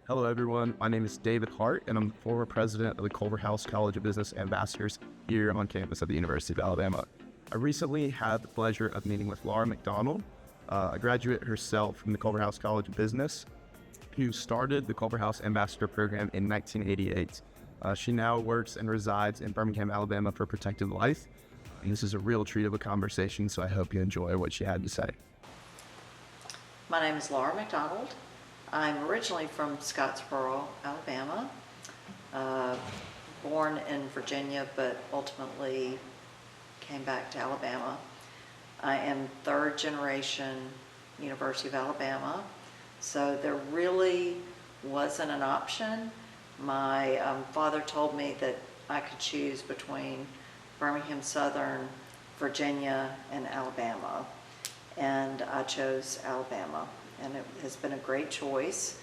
Hello, everyone. My name is David Hart, and I'm the former president of the Culverhouse College of Business Ambassadors here on campus at the University of Alabama. I recently had the pleasure of meeting with Laura McDonald, a graduate herself from the Culverhouse College of Business, who started the Culverhouse Ambassador program in 1988. She now works and resides in Birmingham, Alabama for Protected Life. And this is a real treat of a conversation, so I hope you enjoy what she had to say. My name is Laura McDonald. I'm originally from Scottsboro, Alabama, born in Virginia, but ultimately came back to Alabama. I am third generation University of Alabama, so there really wasn't an option. My father told me that I could choose between Birmingham Southern, Virginia, and Alabama, and I chose Alabama. And it has been a great choice.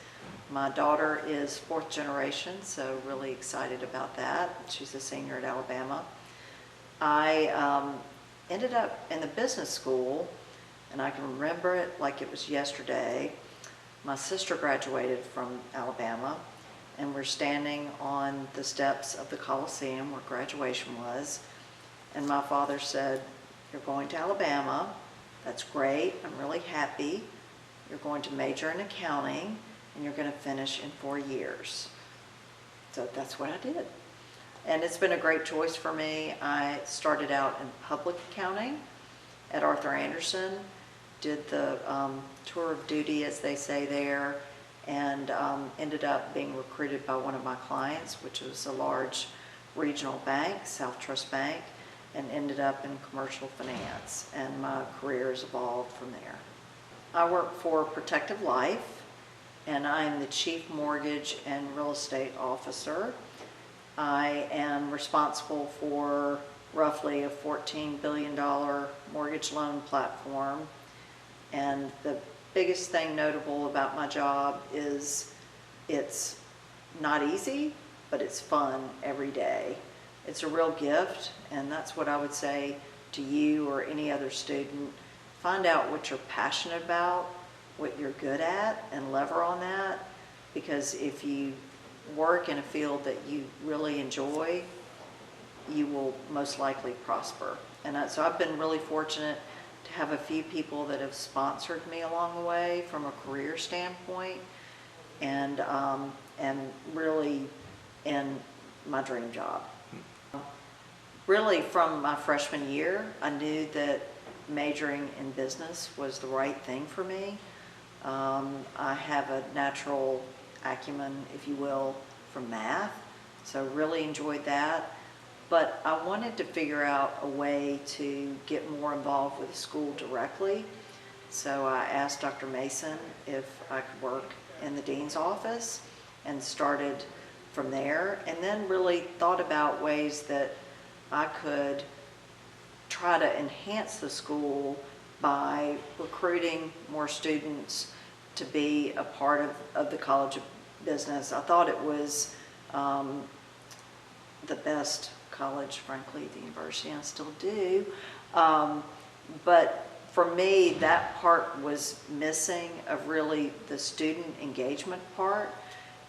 My daughter is fourth generation, so really excited about that. She's a senior at Alabama. I ended up in the business school, and I can remember it like it was yesterday. My sister graduated from Alabama, and we're standing on the steps of the Coliseum where graduation was, and my father said, "You're going to Alabama. That's great. I'm really happy. You're going to major in accounting, and you're going to finish in 4 years." So that's what I did. And it's been a great choice for me. I started out in public accounting at Arthur Anderson, did the tour of duty, as they say there, and ended up being recruited by one of my clients, which was a large regional bank, South Trust Bank, and ended up in commercial finance. And my career has evolved from there. I work for Protected Life, and I'm the Chief Mortgage and Real Estate Officer. I am responsible for roughly a $14 billion mortgage loan platform. And the biggest thing notable about my job is it's not easy, but it's fun every day. It's a real gift, and that's what I would say to you or any other student. Find out what you're passionate about, what you're good at, and lever on that, because if you work in a field that you really enjoy, you will most likely prosper. And so I've been really fortunate to have a few people that have sponsored me along the way from a career standpoint, and really in my dream job. Really, from my freshman year, I knew that majoring in business was the right thing for me. I have a natural acumen, if you will, from math, so really enjoyed that. But I wanted to figure out a way to get more involved with the school directly. So I asked Dr. Mason if I could work in the dean's office, and started from there, and then really thought about ways that I could try to enhance the school by recruiting more students to be a part of the College of Business. I thought it was the best college, frankly, at the university, and I still do. But for me, that part was missing, of really the student engagement part.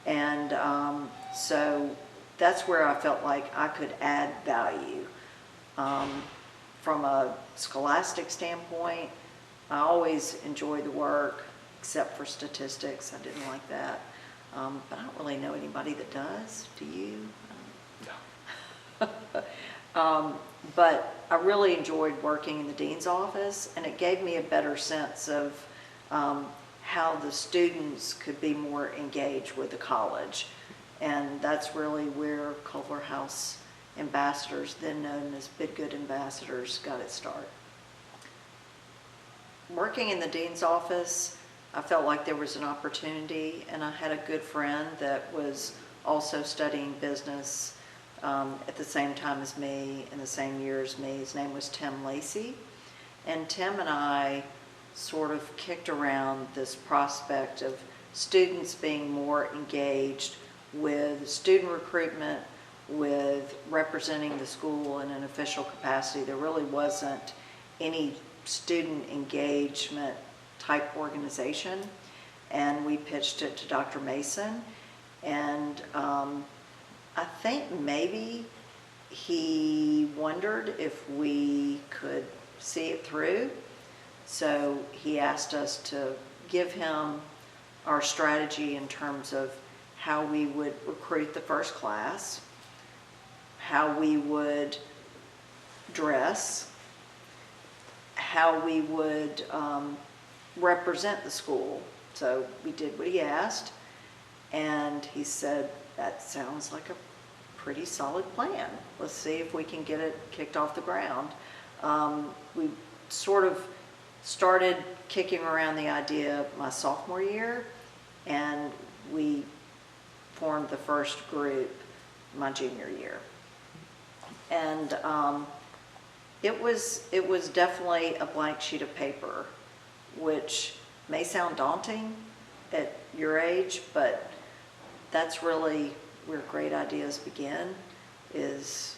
And so that's where I felt like I could add value. From a scholastic standpoint, I always enjoy the work, except for statistics. I didn't like that. But I don't really know anybody that does. Do you? No. But I really enjoyed working in the dean's office, and it gave me a better sense of how the students could be more engaged with the college. And that's really where Culverhouse Ambassadors, then known as Bidgood Ambassadors, got its start. Working in the dean's office, I felt like there was an opportunity, and I had a good friend that was also studying business at the same time as me, in the same year as me. His name was Tim Lacey, and Tim and I sort of kicked around this prospect of students being more engaged with student recruitment, with representing the school in an official capacity. There really wasn't any student engagement type organization, and we pitched it to Dr. Mason, And I think maybe he wondered if we could see it through. So he asked us to give him our strategy in terms of how we would recruit the first class, how we would dress, how we would represent the school. So we did what he asked, and he said, that sounds like a pretty solid plan. Let's see if we can get it kicked off the ground. We sort of started kicking around the idea my sophomore year, and we formed the first group my junior year. And it was definitely a blank sheet of paper, which may sound daunting at your age, but that's really where great ideas begin, is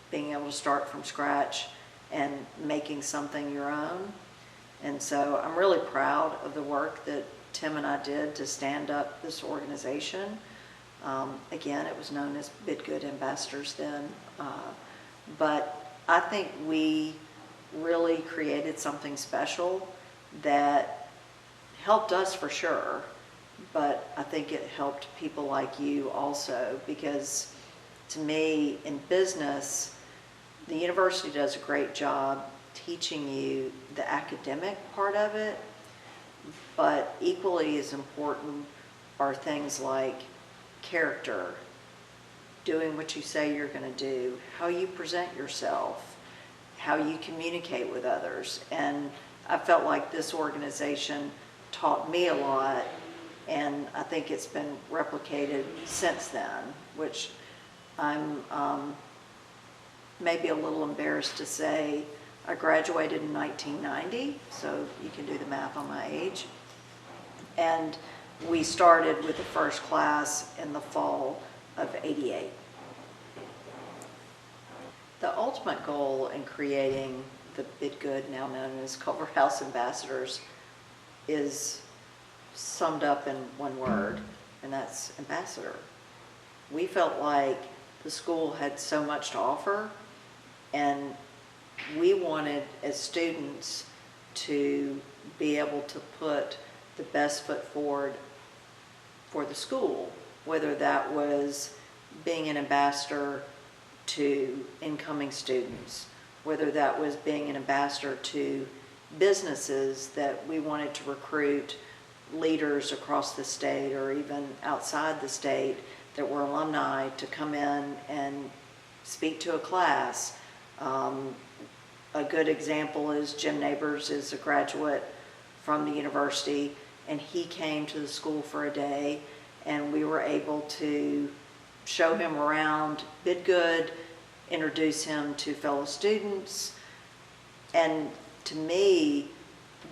being able to start from scratch and making something your own. And so I'm really proud of the work that Tim and I did to stand up this organization. Again, it was known as Bidgood Ambassadors then, but I think we really created something special that helped us for sure, but I think it helped people like you also, because to me, in business, the university does a great job teaching you the academic part of it, but equally as important are things like character, doing what you say you're going to do, how you present yourself, how you communicate with others. And I felt like this organization taught me a lot, and I think it's been replicated since then, which I'm maybe a little embarrassed to say. I graduated in 1990, so you can do the math on my age. And we started with the first class in the fall of '88. The ultimate goal in creating the Bidgood, now known as Culverhouse Ambassadors, is summed up in one word, and that's ambassador. We felt like the school had so much to offer, and we wanted, as students, to be able to put the best foot forward for the school, whether that was being an ambassador to incoming students, whether that was being an ambassador to businesses that we wanted to recruit leaders across the state or even outside the state that were alumni to come in and speak to a class. A good example is Jim Neighbors is a graduate from the university, and he came to the school for a day, and we were able to show him around Bidgood, introduce him to fellow students. And to me,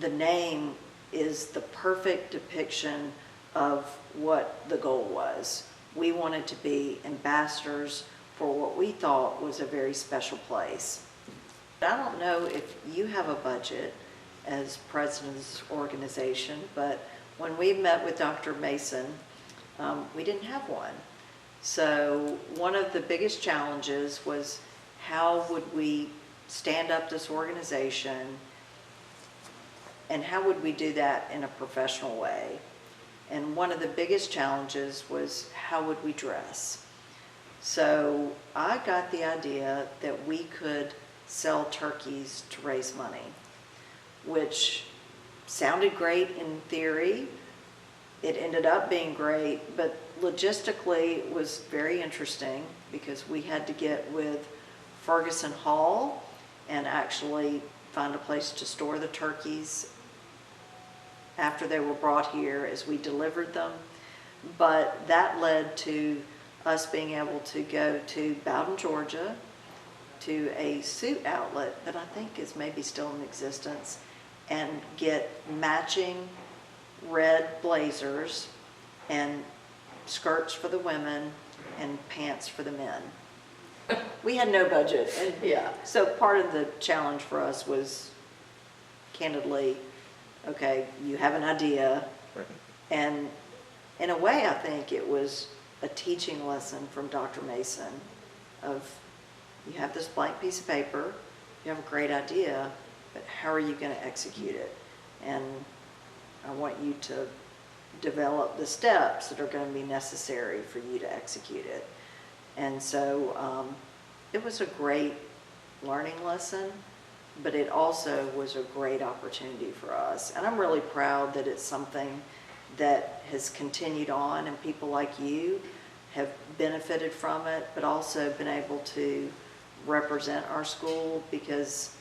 the name is the perfect depiction of what the goal was. We wanted to be ambassadors for what we thought was a very special place. I don't know if you have a budget as president of this organization, but when we met with Dr. Mason, we didn't have one. So one of the biggest challenges was, how would we stand up this organization, and how would we do that in a professional way? And one of the biggest challenges was, how would we dress? So I got the idea that we could sell turkeys to raise money, which sounded great in theory. It ended up being great, but logistically it was very interesting, because we had to get with Ferguson Hall and actually find a place to store the turkeys after they were brought here as we delivered them. But that led to us being able to go to Bowden, Georgia, to a suit outlet that I think is maybe still in existence, and get matching red blazers and skirts for the women and pants for the men. We had no budget, and so part of the challenge for us was, candidly, okay, you have an idea, and in a way, I think it was a teaching lesson from Dr. Mason of, you have this blank piece of paper, you have a great idea, but how are you going to execute it? And I want you to develop the steps that are going to be necessary for you to execute it. And so it was a great learning lesson, but it also was a great opportunity for us. And I'm really proud that it's something that has continued on, and people like you have benefited from it, but also been able to represent our school, because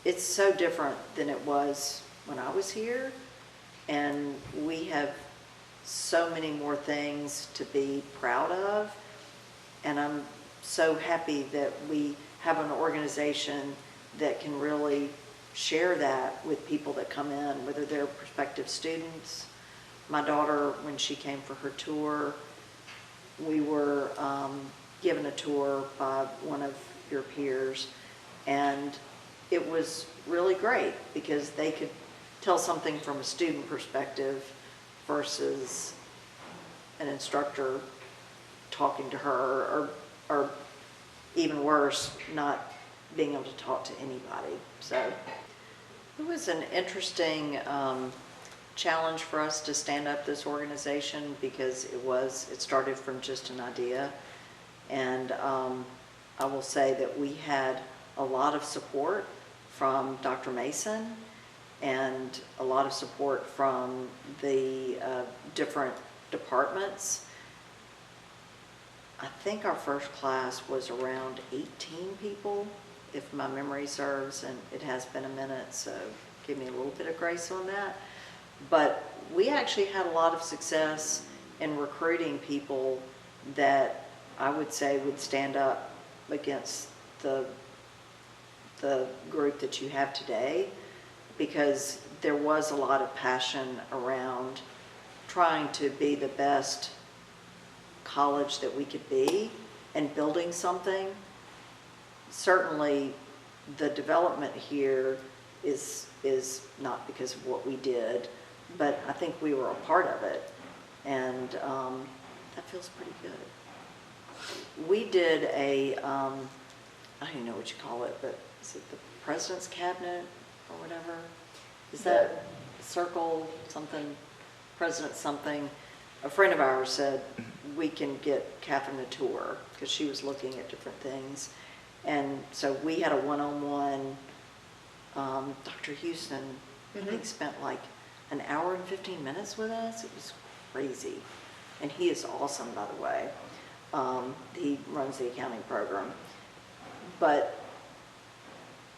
it's so different than it was when I was here, and we have so many more things to be proud of. And I'm so happy that we have an organization that can really share that with people that come in, whether they're prospective students. My daughter, when she came for her tour, we were given a tour by one of your peers, and it was really great because they could tell something from a student perspective versus an instructor talking to her, or even worse, not being able to talk to anybody. So it was an interesting challenge for us to stand up this organization, because it started from just an idea. And I will say that we had a lot of support from Dr. Mason and a lot of support from the different departments. I think our first class was around 18 people, if my memory serves, and it has been a minute, so give me a little bit of grace on that. But we actually had a lot of success in recruiting people that I would say would stand up against the group that you have today, because there was a lot of passion around trying to be the best college that we could be and building something. Certainly the development here is not because of what we did, but I think we were a part of it, and that feels pretty good. We did a, I don't even know what you call it, but is it the President's Cabinet or whatever? Is that circle something, President something? A friend of ours said we can get Catherine a tour, because she was looking at different things. And so we had a one-on-one. Dr. Houston, I think, spent like an hour and 15 minutes with us. It was crazy. And he is awesome, by the way. He runs the accounting program. But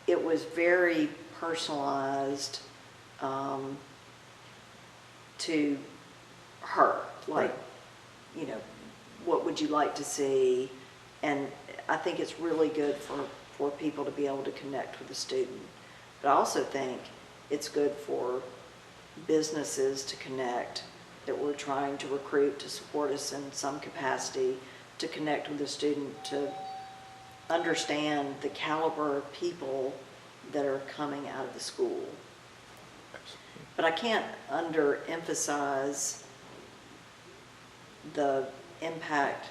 it was very personalized to her. Like, Right. You know, what would you like to see? And I think it's really good for people to be able to connect with a student. But I also think it's good for businesses to connect, that we're trying to recruit to support us in some capacity, to connect with the student, to understand the caliber of people that are coming out of the school. But I can't underemphasize the impact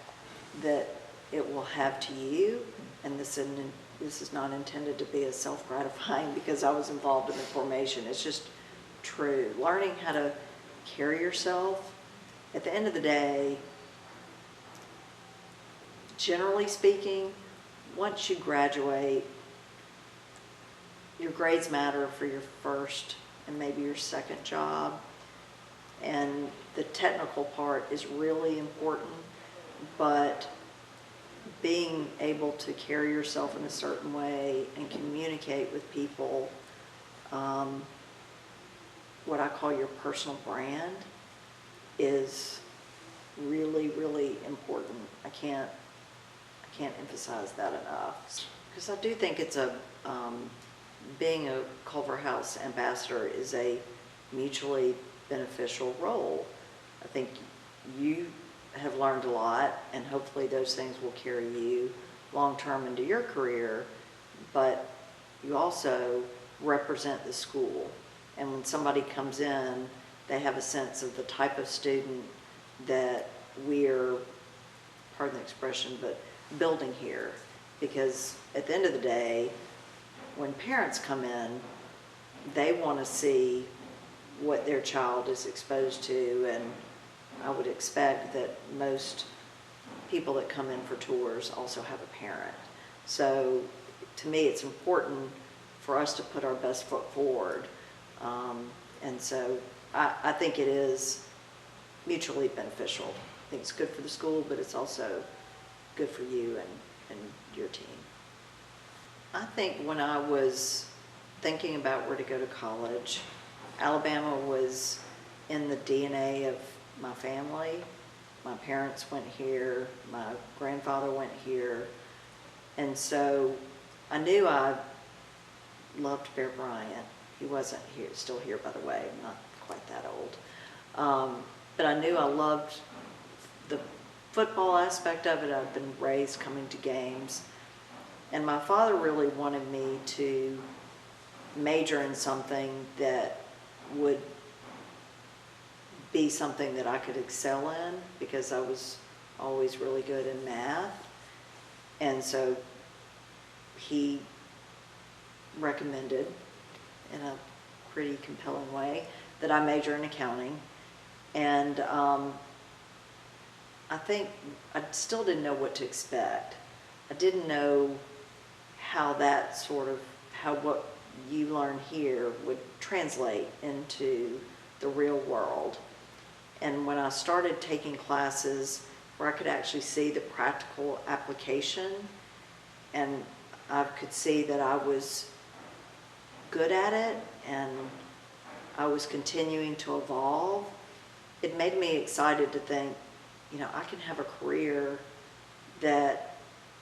that it will have to you. And this is not intended to be as self-gratifying because I was involved in the formation. It's just true. Learning how to carry yourself. At the end of the day, generally speaking, once you graduate, your grades matter for your first and maybe your second job. And the technical part is really important, but being able to carry yourself in a certain way and communicate with people, what I call your personal brand, is really, really important. I can't emphasize that enough, because I do think it's being a Culverhouse ambassador is a mutually beneficial role. I think you have learned a lot, and hopefully those things will carry you long-term into your career, but you also represent the school. And when somebody comes in, they have a sense of the type of student that we're, pardon the expression, but building here. Because at the end of the day, when parents come in, they want to see what their child is exposed to, and I would expect that most people that come in for tours also have a parent. So to me, it's important for us to put our best foot forward. And so I think it is mutually beneficial. I think it's good for the school, but it's also good for you and your team. I think when I was thinking about where to go to college, Alabama was in the DNA of my family. My parents went here, my grandfather went here, and so I knew I loved Bear Bryant. He wasn't here, still here by the way, not quite that old. But I knew I loved the football aspect of it. I've been raised coming to games. And my father really wanted me to major in something that would be something that I could excel in, because I was always really good in math. And so he recommended, in a pretty compelling way, that I major in accounting. And I think I still didn't know what to expect. I didn't know how that sort of, how what you learn here would translate into the real world. And when I started taking classes where I could actually see the practical application, and I could see that I was good at it and I was continuing to evolve, it made me excited to think, you know, I can have a career that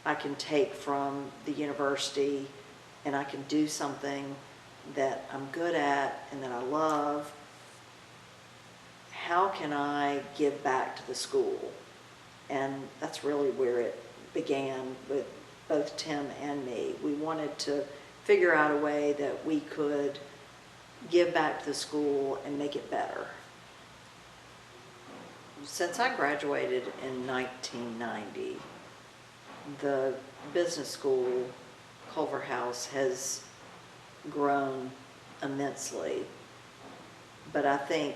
I can take from the university, and I can do something that I'm good at and that I love. How can I give back to the school? And that's really where it began with both Tim and me. We wanted to figure out a way that we could give back to the school and make it better. Since I graduated in 1990, the business school, Culverhouse, has grown immensely. But I think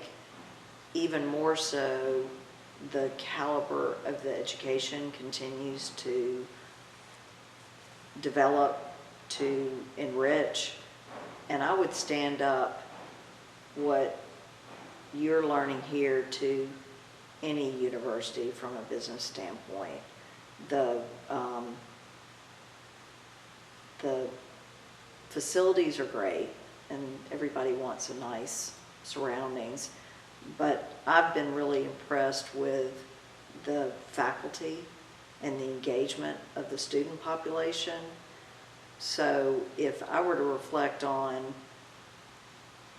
even more so, the caliber of the education continues to develop, to enrich. And I would stand up what you're learning here to any university from a business standpoint. The facilities are great, and everybody wants a nice surroundings, but I've been really impressed with the faculty and the engagement of the student population. So if I were to reflect on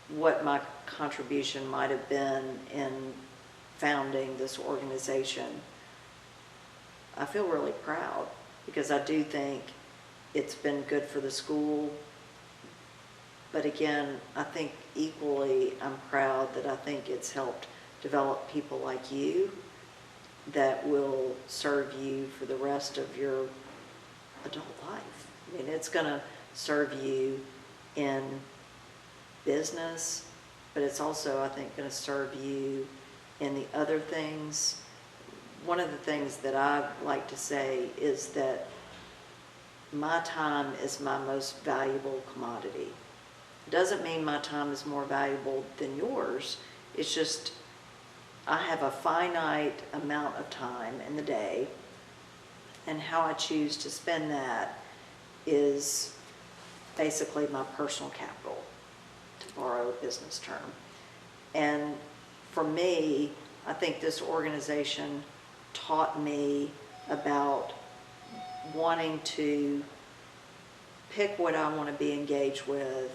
what my contribution might have been in founding this organization, I feel really proud, because I do think it's been good for the school. But again, I think equally I'm proud that I think it's helped develop people like you that will serve you for the rest of your adult life. I mean, it's going to serve you in business, but it's also, I think, going to serve you in the other things. One of the things that I like to say is that my time is my most valuable commodity. It doesn't mean my time is more valuable than yours. It's just I have a finite amount of time in the day, and how I choose to spend that is basically my personal capital, to borrow a business term. And for me, I think this organization taught me about wanting to pick what I want to be engaged with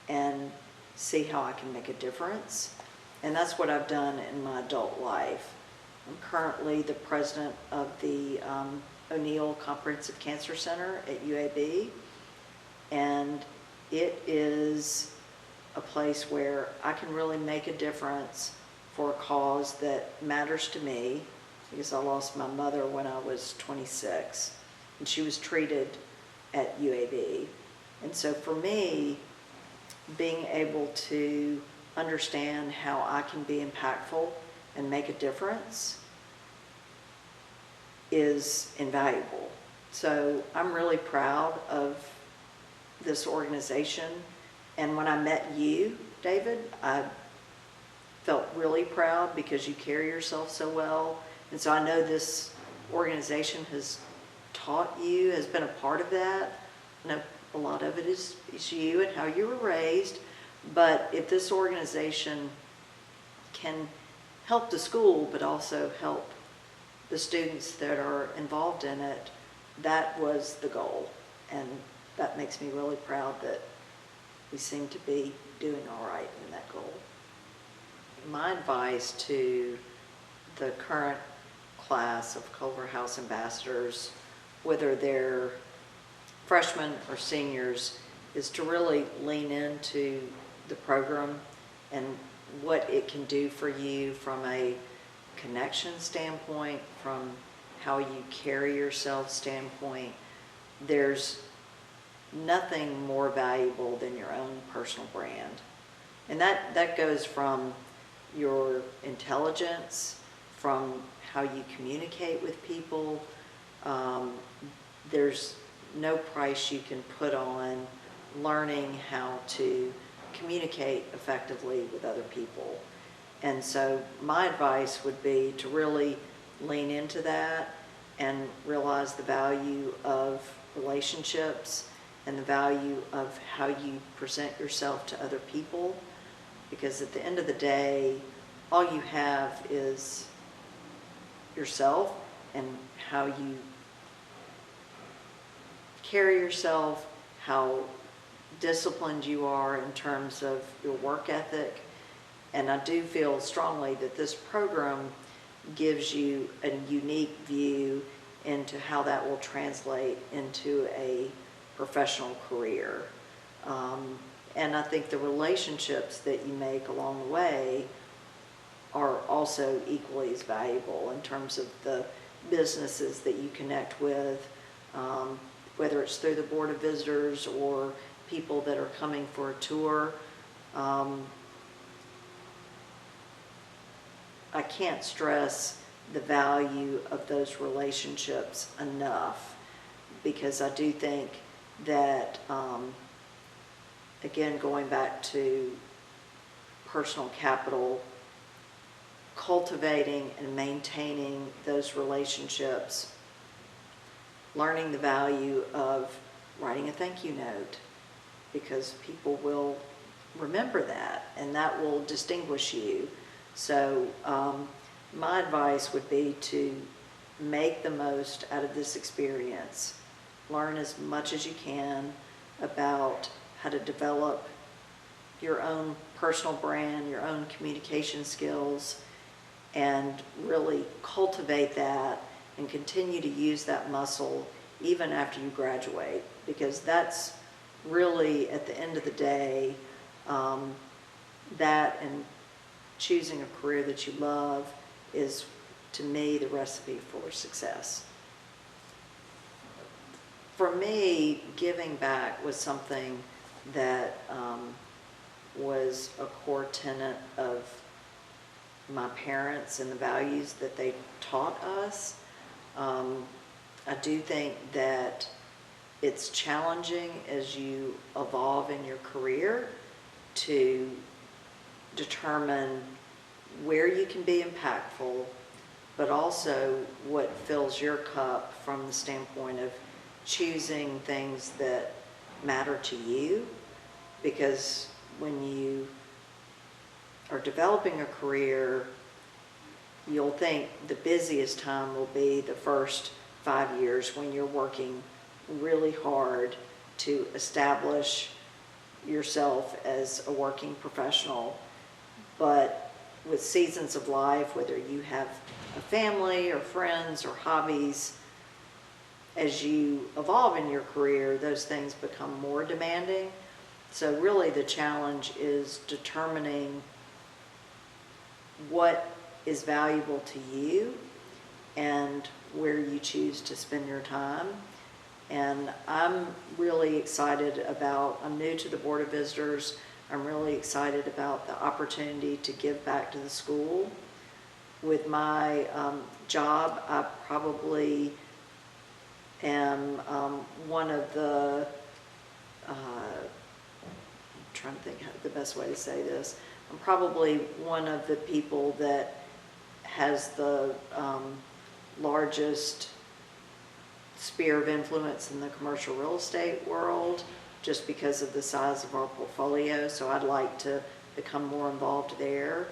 and see how I can make a difference. And that's what I've done in my adult life. I'm currently the president of the O'Neill Comprehensive Cancer Center at UAB, and it is a place where I can really make a difference for a cause that matters to me, because I lost my mother when I was 26, and she was treated at UAB. And so for me, being able to understand how I can be impactful and make a difference is invaluable. So I'm really proud of this organization. And when I met you, David, I felt really proud because you carry yourself so well. And so I know this organization has taught you, has been a part of that. I know a lot of it is you and how you were raised. But if this organization can help the school, but also help the students that are involved in it, that was the goal. And that makes me really proud that we seem to be doing all right in that goal. My advice to the current class of Culverhouse Ambassadors, whether they're freshmen or seniors, is to really lean into the program and what it can do for you from a connection standpoint, from how you carry yourself standpoint. There's nothing more valuable than your own personal brand. And that goes from your intelligence, from how you communicate with people. There's no price you can put on learning how to communicate effectively with other people. And so my advice would be to really lean into that and realize the value of relationships and the value of how you present yourself to other people, because at the end of the day, all you have is yourself and how you carry yourself, how disciplined you are in terms of your work ethic. And I do feel strongly that this program gives you a unique view into how that will translate into a professional career. And I think the relationships that you make along the way are also equally as valuable in terms of the businesses that you connect with, whether it's through the Board of Visitors or people that are coming for a tour. I can't stress the value of those relationships enough, because I do think that, again, going back to personal capital, cultivating and maintaining those relationships, learning the value of writing a thank you note, because people will remember that and that will distinguish you. So my advice would be to make the most out of this experience. Learn as much as you can about how to develop your own personal brand, your own communication skills, and really cultivate that and continue to use that muscle even after you graduate, because that's really, at the end of the day, that and choosing a career that you love is, to me, the recipe for success. For me, giving back was something that was a core tenet of my parents and the values that they taught us. I do think that it's challenging as you evolve in your career to determine where you can be impactful, but also what fills your cup from the standpoint of choosing things that matter to you. Because when you are developing a career, you'll think the busiest time will be the first 5 years when you're working really hard to establish yourself as a working professional. But with seasons of life, whether you have a family or friends or hobbies, as you evolve in your career, those things become more demanding. So really the challenge is determining what is valuable to you and where you choose to spend your time. And I'm really excited about, I'm new to the Board of Visitors, I'm really excited about the opportunity to give back to the school. With my job, I probably am one of the, I'm trying to think how the best way to say this, I'm probably one of the people that has the largest sphere of influence in the commercial real estate world, just because of the size of our portfolio. So I'd like to become more involved there.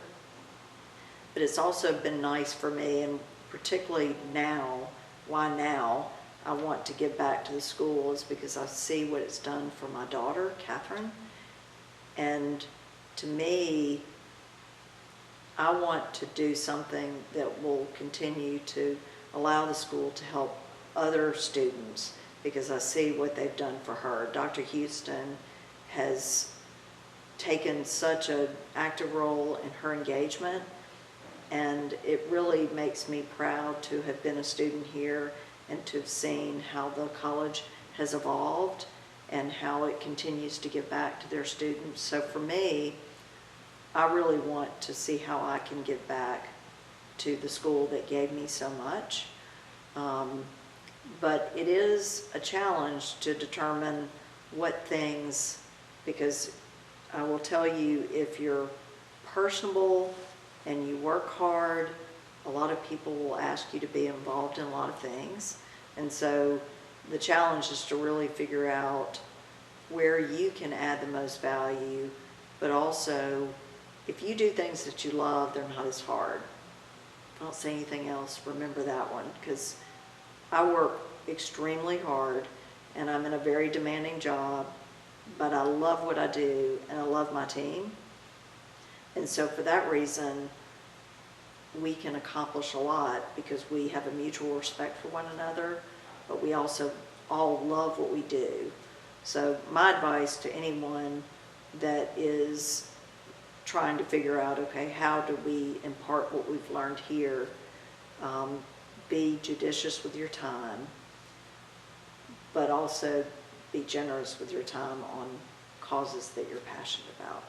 But it's also been nice for me, and particularly now, why now I want to give back to the school is because I see what it's done for my daughter, Catherine. And to me, I want to do something that will continue to allow the school to help other students, because I see what they've done for her. Dr. Houston has taken such an active role in her engagement, and it really makes me proud to have been a student here and to have seen how the college has evolved and how it continues to give back to their students. So for me, I really want to see how I can give back to the school that gave me so much. But it is a challenge to determine what things, because I will tell you, if you're personable and you work hard, a lot of people will ask you to be involved in a lot of things. And so the challenge is to really figure out where you can add the most value, but also if you do things that you love, they're not as hard. If I don't say anything else, remember that one, because I work extremely hard and I'm in a very demanding job, but I love what I do and I love my team. And so for that reason, we can accomplish a lot because we have a mutual respect for one another, but we also all love what we do. So my advice to anyone that is trying to figure out, okay, how do we impart what we've learned here? Be judicious with your time, but also be generous with your time on causes that you're passionate about.